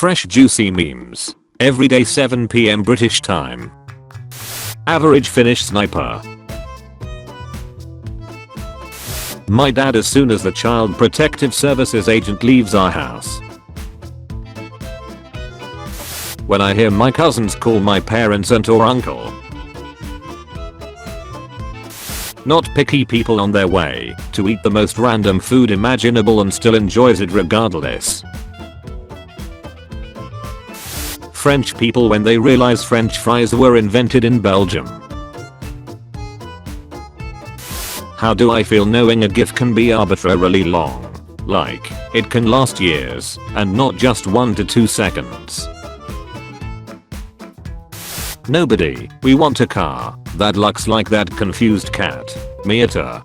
Fresh juicy memes. Everyday 7 PM British time. Average Finnish sniper. My dad as soon as the Child Protective Services agent leaves our house. When I hear my cousins call my parents aunt or uncle. Not picky people on their way to eat the most random food imaginable and still enjoys it regardless. French people when they realize French fries were invented in Belgium. How do I feel knowing a GIF can be arbitrarily long? Like, it can last years and not just 1 to 2 seconds. Nobody, we want a car that looks like that confused cat. Miata.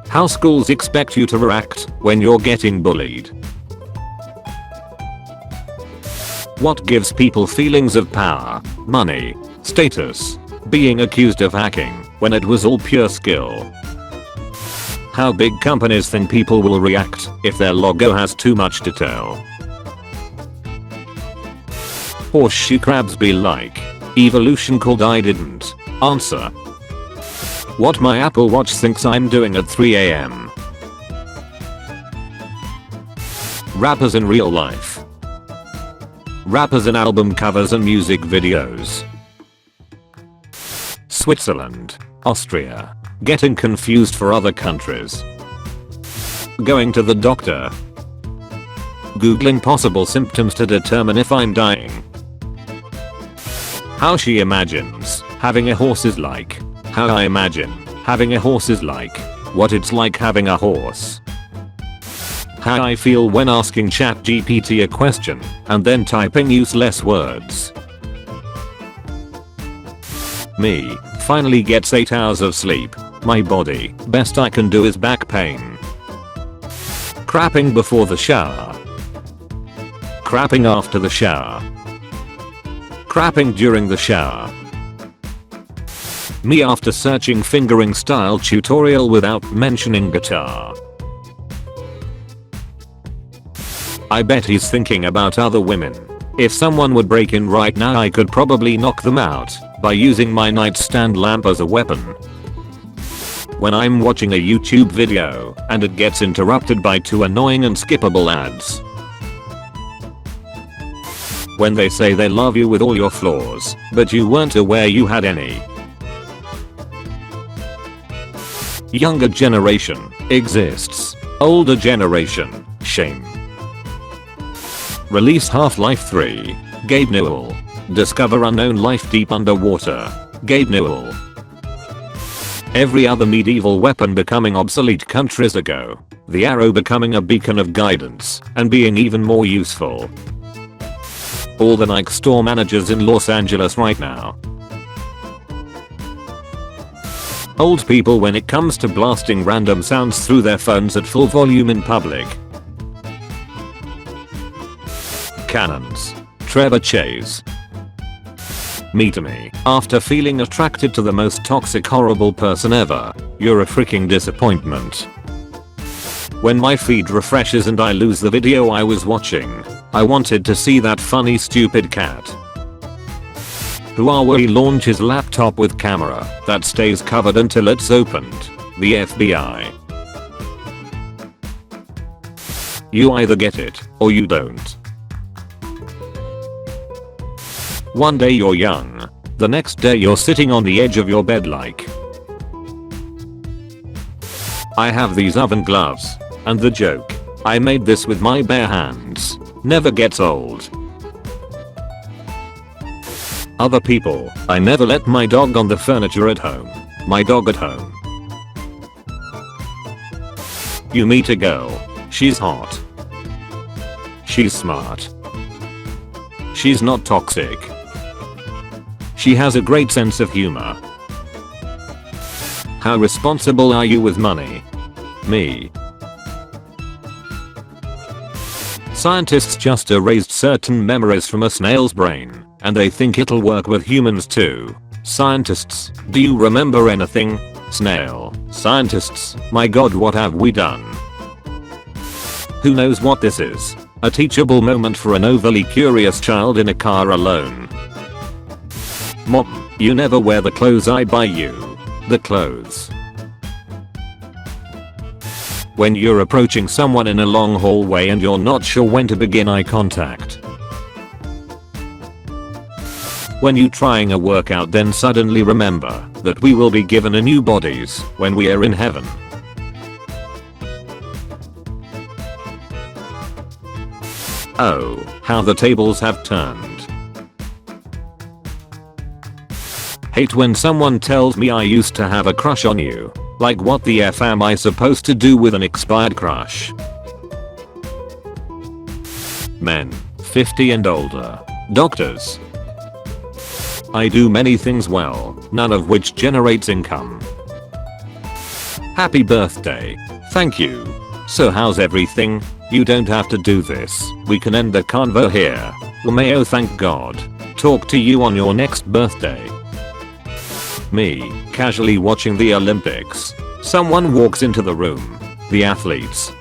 How schools expect you to react when you're getting bullied. What gives people feelings of power, money, status, being accused of hacking when it was all pure skill. How big companies think people will react if their logo has too much detail. Horseshoe crabs be like. Evolution called I didn't answer. What my Apple Watch thinks I'm doing at 3 AM. Rappers in real life. Rappers in album covers and music videos. Switzerland, Austria. Getting confused for other countries. Going to the doctor. Googling possible symptoms to determine if I'm dying. How she imagines having a horse is like. How I imagine having a horse is like. What it's like having a horse. How I feel when asking ChatGPT a question and then typing useless words. Me finally gets 8 hours of sleep. My body, best I can do is back pain. Crapping before the shower. Crapping after the shower. Crapping during the shower. Me after searching fingering style tutorial without mentioning guitar. I bet he's thinking about other women. If someone would break in right now I could probably knock them out by using my nightstand lamp as a weapon. When I'm watching a YouTube video and it gets interrupted by 2 annoying and skippable ads. When they say they love you with all your flaws, but you weren't aware you had any. Younger generation exists. Older generation, shame. Release Half-Life 3. Gabe Newell. Discover unknown life deep underwater. Gabe Newell. Every other medieval weapon becoming obsolete countries ago. The arrow becoming a beacon of guidance and being even more useful. All the Nike store managers in Los Angeles right now. Old people when it comes to blasting random sounds through their phones at full volume in public. Cannons. Trevor Chase. Me to me, after feeling attracted to the most toxic horrible person ever, you're a freaking disappointment. When my feed refreshes and I lose the video I was watching, I wanted to see that funny stupid cat. Huawei launches laptop with camera that stays covered until it's opened. The FBI. You either get it or you don't. One day you're young. The next day you're sitting on the edge of your bed like. I have these oven gloves. And the joke. I made this with my bare hands. Never gets old. Other people. I never let my dog on the furniture at home. My dog at home. You meet a girl. She's hot. She's smart. She's not toxic. She has a great sense of humor. How responsible are you with money? Me. Scientists just erased certain memories from a snail's brain, and they think it'll work with humans too. Scientists, do you remember anything? Snail. Scientists, my god, what have we done? Who knows what this is? A teachable moment for an overly curious child in a car alone. Mom, you never wear the clothes I buy you. The clothes. When you're approaching someone in a long hallway and you're not sure when to begin eye contact. When you trying a workout then suddenly remember that we will be given a new bodies when we are in heaven. Oh, how the tables have turned. Hate when someone tells me I used to have a crush on you. Like what the F am I supposed to do with an expired crush? Men, 50 and older. Doctors. I do many things well, none of which generates income. Happy birthday. Thank you. So how's everything? You don't have to do this. We can end the convo here. Romeo, thank God. Talk to you on your next birthday. Me, casually watching the Olympics. Someone walks into the room. The athletes.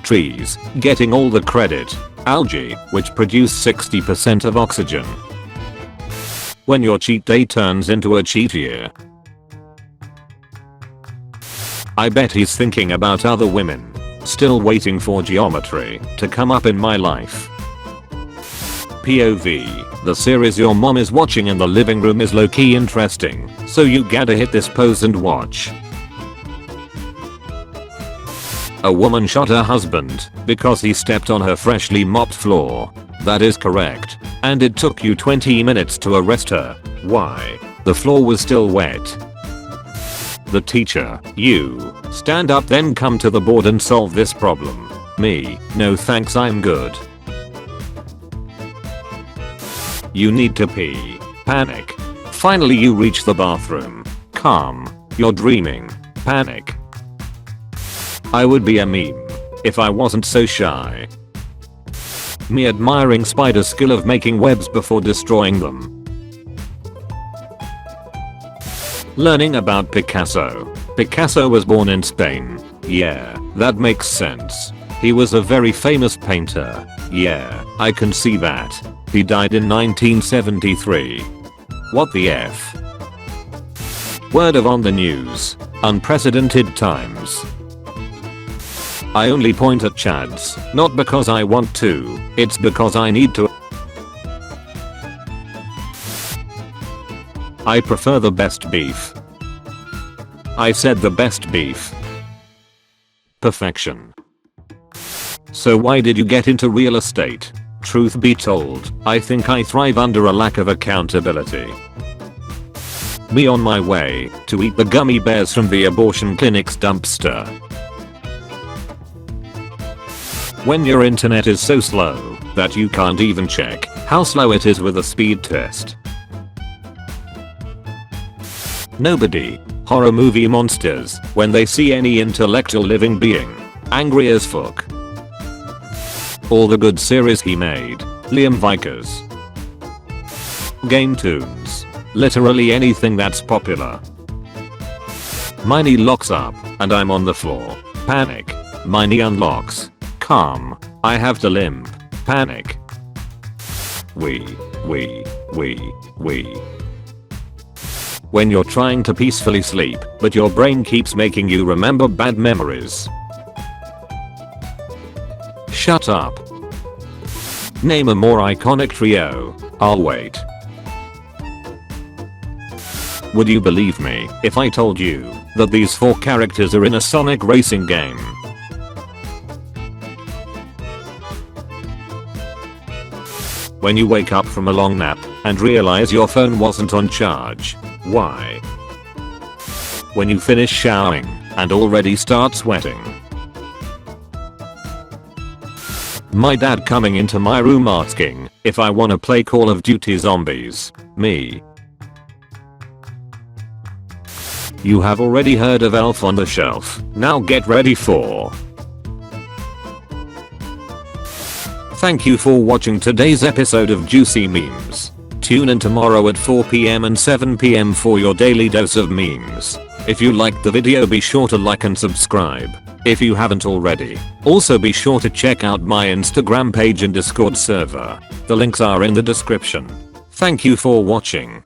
Trees, getting all the credit. Algae, which produce 60% of oxygen. When your cheat day turns into a cheat year. I bet he's thinking about other women. Still waiting for geometry to come up in my life. POV, the series your mom is watching in the living room is low-key interesting, so you gotta hit this pause and watch. A woman shot her husband because he stepped on her freshly mopped floor. That is correct. And it took you 20 minutes to arrest her. Why? The floor was still wet. The teacher, you, stand up then come to the board and solve this problem. Me, no thanks, I'm good. You need to pee. Panic. Finally you reach the bathroom. Calm. You're dreaming. Panic. I would be a meme if I wasn't so shy. Me admiring spider's skill of making webs before destroying them. Learning about Picasso. Picasso was born in Spain. Yeah, that makes sense. He was a very famous painter. Yeah, I can see that. He died in 1973. What the F? Word of on the news. Unprecedented times. I only point at Chads, not because I want to, it's because I need to. I prefer the best beef. I said the best beef. Perfection. So why did you get into real estate? Truth be told, I think I thrive under a lack of accountability. Me on my way to eat the gummy bears from the abortion clinic's dumpster. When your internet is so slow that you can't even check how slow it is with a speed test. Nobody. Horror movie monsters when they see any intellectual living being. Angry as fuck. All the good series he made. Liam Vickers. Game tunes. Literally anything that's popular. Miney locks up and I'm on the floor. Panic. Miney unlocks. Calm. I have to limp. Panic. We. When you're trying to peacefully sleep, but your brain keeps making you remember bad memories. Shut up. Name a more iconic trio. I'll wait. Would you believe me if I told you that these 4 characters are in a Sonic racing game? When you wake up from a long nap and realize your phone wasn't on charge. Why? When you finish showering and already start sweating. My dad coming into my room asking if I wanna play Call of Duty Zombies. Me. You have already heard of Elf on the Shelf. Now get ready for. Thank you for watching today's episode of Juicy Memes. Tune in tomorrow at 4 PM and 7 PM for your daily dose of memes. If you liked the video, be sure to like and subscribe. if you haven't already. Also be sure to check out my Instagram page and Discord server. The links are in the description. Thank you for watching.